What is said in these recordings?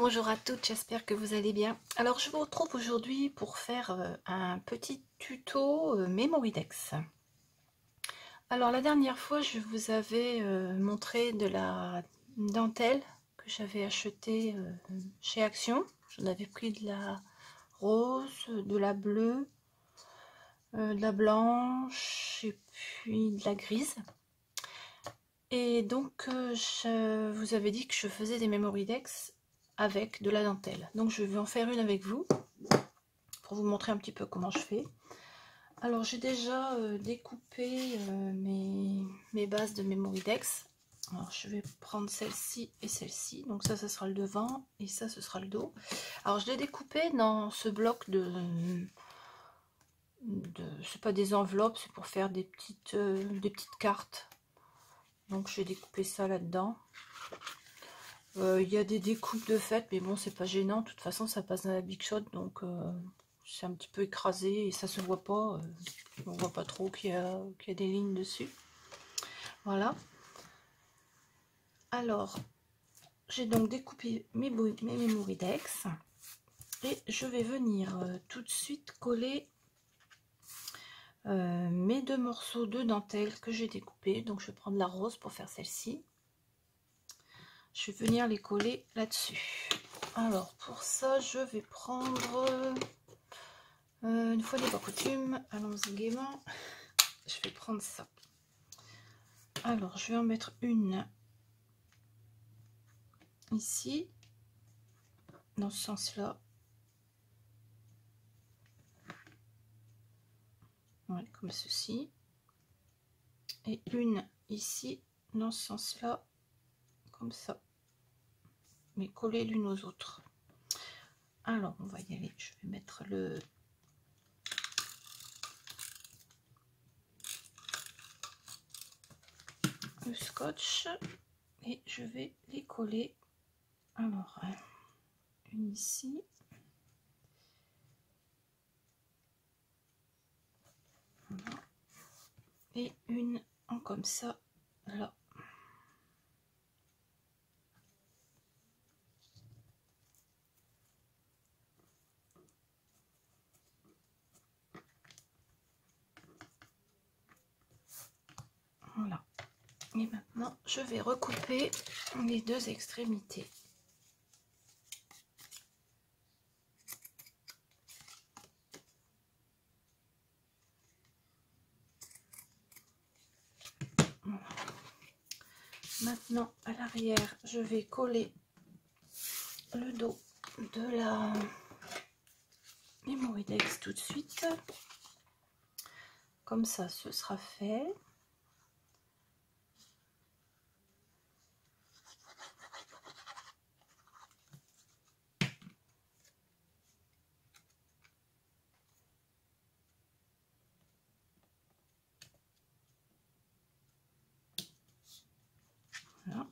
Bonjour à toutes, j'espère que vous allez bien. Alors je vous retrouve aujourd'hui pour faire un petit tuto Memorydex. Alors la dernière fois je vous avais montré de la dentelle que j'avais achetée chez Action. J'en avais pris de la rose, de la bleue, de la blanche et puis de la grise. Et donc je vous avais dit que je faisais des Memorydex avec de la dentelle. Donc je vais en faire une avec vous pour vous montrer un petit peu comment je fais. Alors j'ai déjà découpé mes bases de Memorydex. Alors je vais prendre celle-ci et celle-ci. Donc ça sera le devant et ça ce sera le dos. Alors je l'ai découpé dans ce bloc c'est pas des enveloppes, c'est pour faire des petites cartes. Donc j'ai découpé ça là-dedans. Il y a des découpes de fait, mais bon, c'est pas gênant. De toute façon, ça passe dans la Big Shot, donc c'est un petit peu écrasé et ça se voit pas. On voit pas trop qu'il y a des lignes dessus. Voilà. Alors, j'ai donc découpé mes Memorydex et je vais venir tout de suite coller mes deux morceaux de dentelle que j'ai découpés. Donc, je vais prendre la rose pour faire celle-ci. Je vais venir les coller là-dessus. Alors pour ça je vais prendre une fois n'est pas coutume, allons-y gaiement, je vais prendre ça. Alors je vais en mettre une ici dans ce sens là, ouais, comme ceci, et une ici dans ce sens là, comme ça, mais collées l'une aux autres. Alors on va y aller, je vais mettre le scotch et je vais les coller. Alors une ici, voilà, et une en comme ça là. Voilà. Et maintenant, je vais recouper les deux extrémités. Voilà. Maintenant, à l'arrière, je vais coller le dos de la Memorydex tout de suite. Comme ça, ce sera fait. Voilà.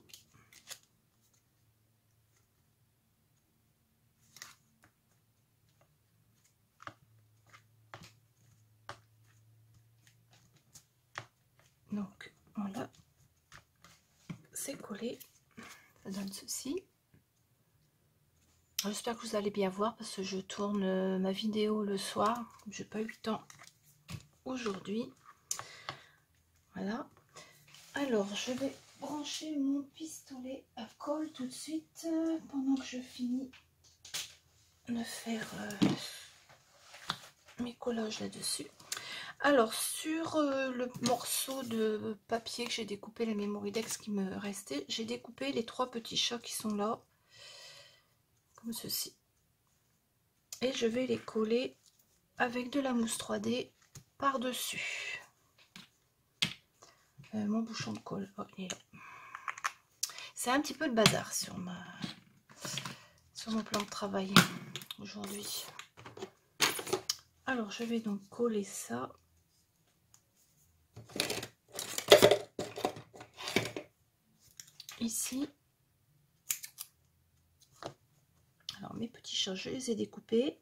Donc, voilà. C'est collé. Ça donne ceci. J'espère que vous allez bien voir parce que je tourne ma vidéo le soir. J'ai pas eu le temps aujourd'hui. Voilà. Alors, je vais brancher mon pistolet à colle tout de suite pendant que je finis de faire mes collages là-dessus. Alors, sur le morceau de papier que j'ai découpé, la Memorydex qui me restait, j'ai découpé les trois petits chats qui sont là, comme ceci. Et je vais les coller avec de la mousse 3D par-dessus. Mon bouchon de colle, oh, il est là. C'est un petit peu le bazar sur mon plan de travail aujourd'hui. Alors, je vais donc coller ça. Ici. Alors, mes petits chats, je les ai découpés.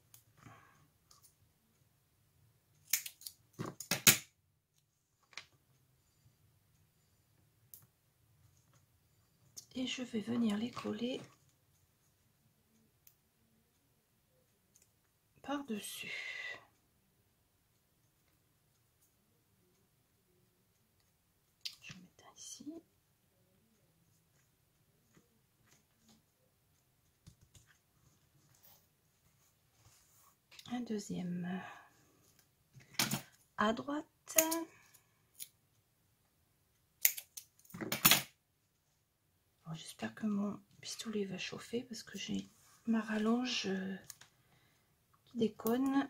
Et je vais venir les coller par-dessus. Je vais mettre un ici. Un deuxième à droite. J'espère que mon pistolet va chauffer parce que j'ai ma rallonge qui déconne.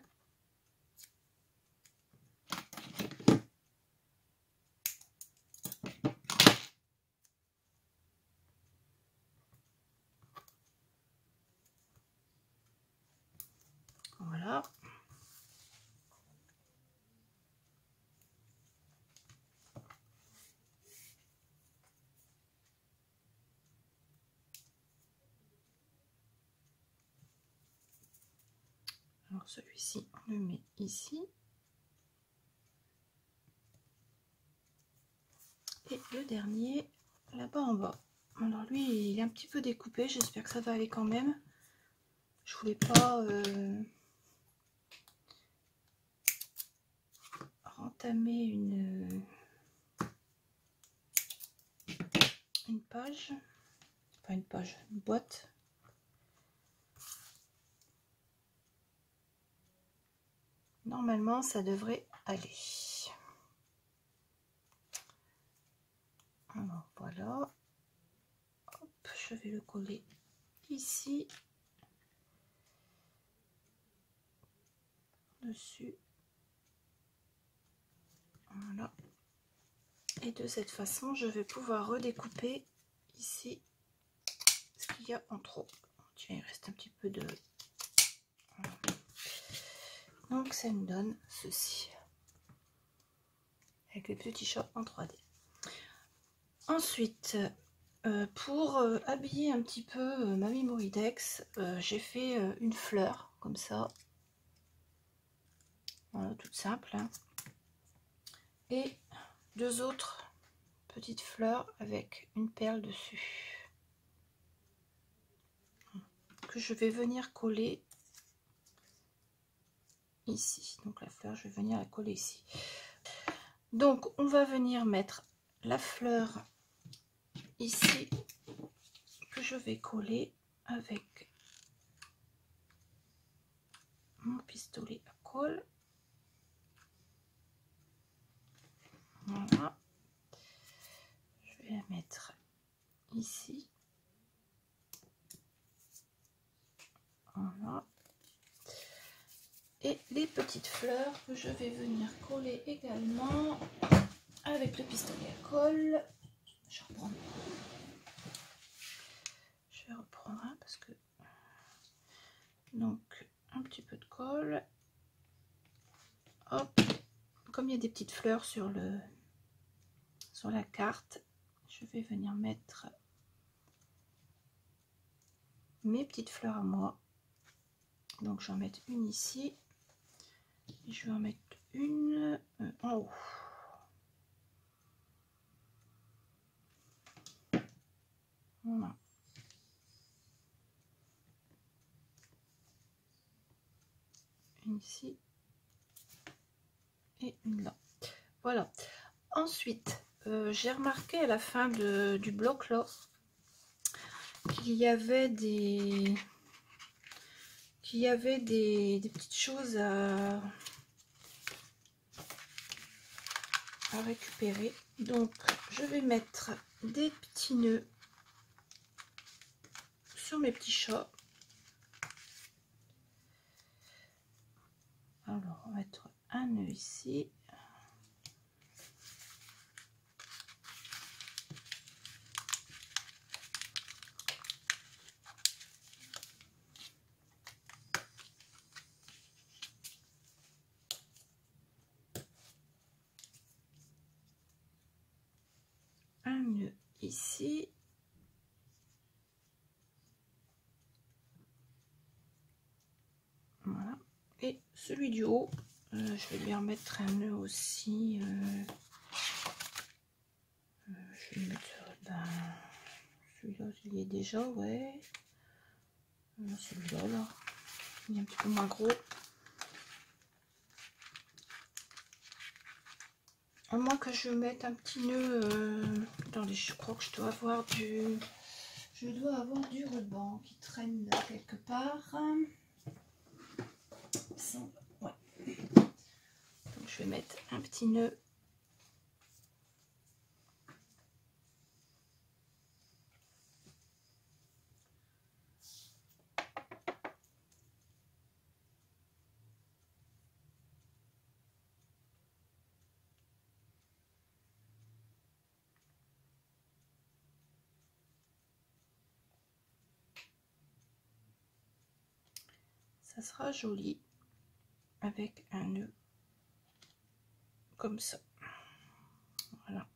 Voilà. Alors celui-ci, on le met ici. Et le dernier, là-bas en bas. Alors lui, il est un petit peu découpé. J'espère que ça va aller quand même. Je voulais pas entamer une page. Pas une page, une boîte. Normalement, ça devrait aller. Alors voilà. Hop, je vais le coller ici. Dessus. Voilà. Et de cette façon, je vais pouvoir redécouper ici ce qu'il y a en trop. Tiens, il reste un petit peu de... Voilà. Donc ça me donne ceci. Avec les petits chats en 3D. Ensuite, pour habiller un petit peu ma Mémoridex, j'ai fait une fleur, comme ça. Voilà, toute simple. Hein. Et deux autres petites fleurs avec une perle dessus. Que je vais venir coller ici. Donc la fleur, je vais venir la coller ici. Donc on va venir mettre la fleur ici que je vais coller avec mon pistolet à colle. Voilà. Je vais la mettre ici. Voilà. Et les petites fleurs que je vais venir coller également avec le pistolet à colle. Je vais reprendre un parce que donc un petit peu de colle. Hop, comme il y a des petites fleurs sur la carte, je vais venir mettre mes petites fleurs à moi. Donc je vais en mettre une ici et je vais en mettre une en haut. Voilà. Une ici et une là. Voilà. Ensuite, j'ai remarqué à la fin du bloc là qu'il y avait des petites choses à récupérer. Donc je vais mettre des petits nœuds sur mes petits chats. Alors on va mettre un nœud ici. Un nœud ici. Voilà. Et celui du haut, je vais lui remettre un nœud aussi. Je vais mettre celui-là, il y est déjà, ouais. Celui-là, là, il est un petit peu moins gros. À moins que je mette un petit nœud. Attendez, je crois que je dois avoir du ruban qui traîne quelque part. Ouais. Donc je vais mettre un petit nœud. Ça sera joli avec un nœud comme ça. Voilà.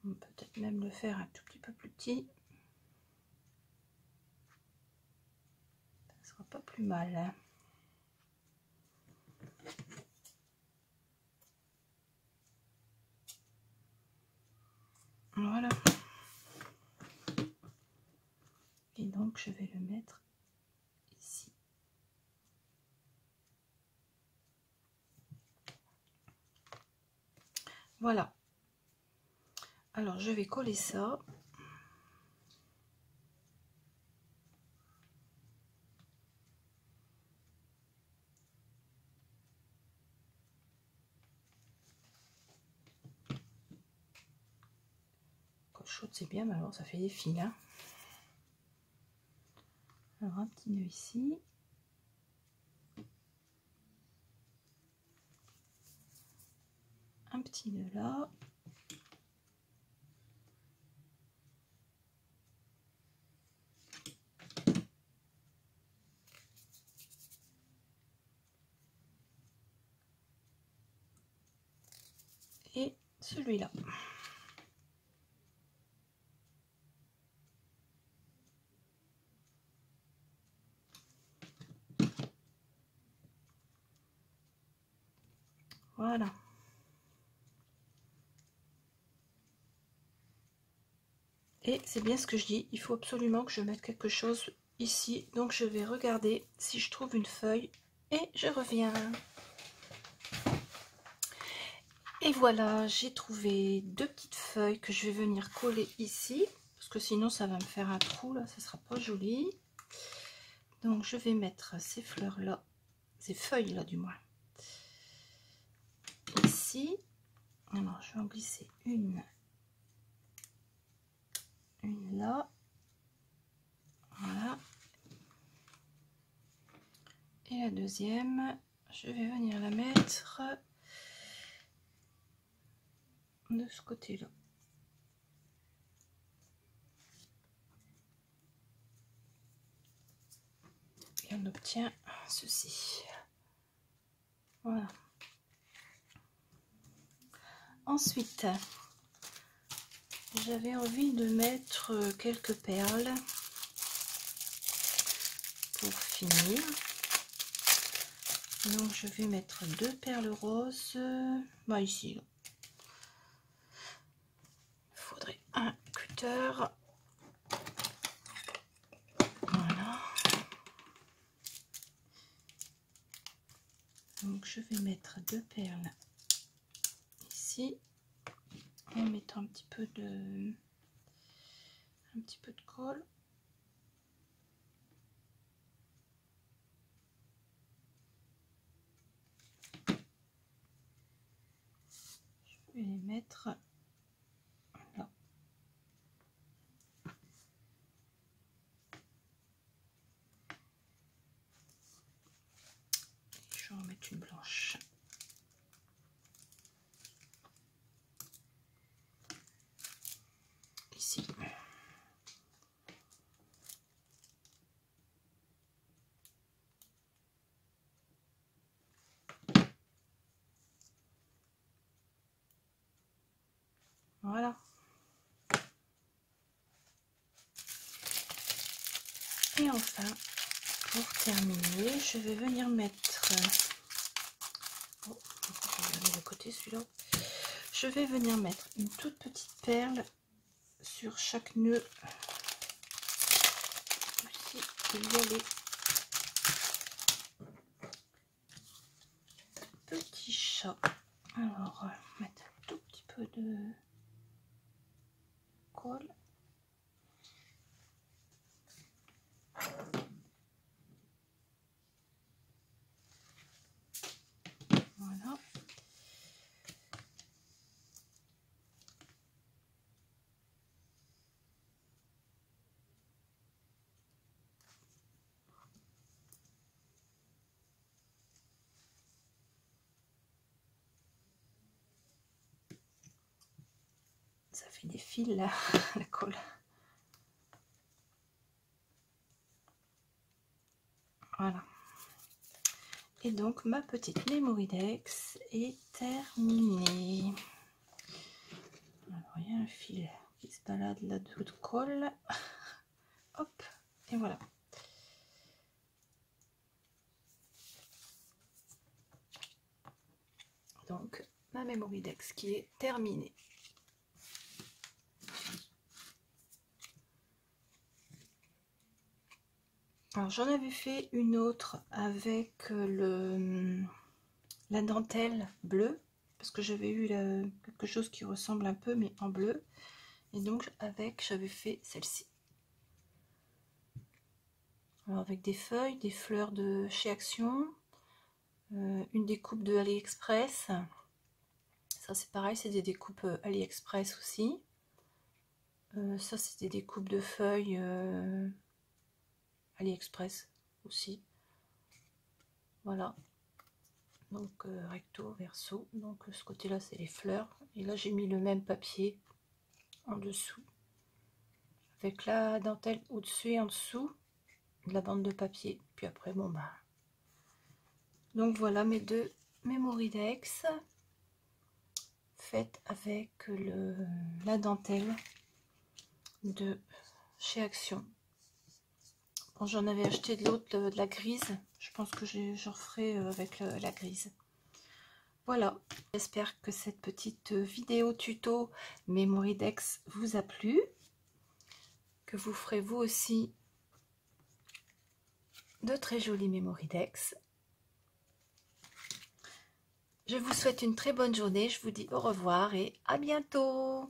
On peut peut-être même le faire un tout petit peu plus petit. Ça sera pas plus mal, hein. Voilà. Et donc je vais le mettre ici. Voilà. Alors je vais coller ça. Colle chaude c'est bien, mais alors ça fait des fils, hein. Alors un petit nœud ici. Un petit nœud là. Et celui-là. Voilà. Et c'est bien ce que je dis, il faut absolument que je mette quelque chose ici. Donc je vais regarder si je trouve une feuille et je reviens. Et voilà, j'ai trouvé deux petites feuilles que je vais venir coller ici. Parce que sinon ça va me faire un trou là, ça sera pas joli. Donc je vais mettre ces fleurs là, ces feuilles là du moins, ici. Alors je vais en glisser une là, voilà, et la deuxième je vais venir la mettre de ce côté là. Et on obtient ceci. Voilà. Ensuite, j'avais envie de mettre quelques perles pour finir. Donc je vais mettre deux perles roses. Bah ici. Il faudrait un cutter. Voilà. Donc je vais mettre deux perles ici en mettant un petit peu de colle. Je vais les mettre là. Et je vais en mettre une blanche. Ici. Voilà. Et enfin, pour terminer, je vais venir mettre... Oh, je vais regarder le côté celui-là. je vais venir mettre une toute petite perle sur chaque nœud. Ici, il y a les petits chats. Alors, mettre un tout petit peu de colle. Voilà. Ça fait des fils là, la colle. Voilà. Et donc ma petite Mémoridex est terminée. Alors il y a un fil qui se balade là-dessous de colle. Hop, et voilà. Donc ma Mémoridex qui est terminée. Alors j'en avais fait une autre avec la dentelle bleue, parce que j'avais eu quelque chose qui ressemble un peu mais en bleu, et donc j'avais fait celle-ci. Alors avec des feuilles, des fleurs de chez Action, une découpe de AliExpress. Ça c'est pareil, c'est des découpes AliExpress aussi. Ça c'est des découpes de feuilles AliExpress aussi. Voilà. Donc recto, verso. Donc ce côté là c'est les fleurs. Et là j'ai mis le même papier en dessous. Avec la dentelle au-dessus et en dessous de la bande de papier. Puis après bon bah. Donc voilà mes deux Mémoridex faites avec la dentelle de chez Action. Bon, j'en avais acheté de l'autre, de la grise. Je pense que je referai avec la grise. Voilà, j'espère que cette petite vidéo tuto Mémoridex vous a plu, que vous ferez vous aussi de très jolis Mémoridex. Je vous souhaite une très bonne journée, je vous dis au revoir et à bientôt.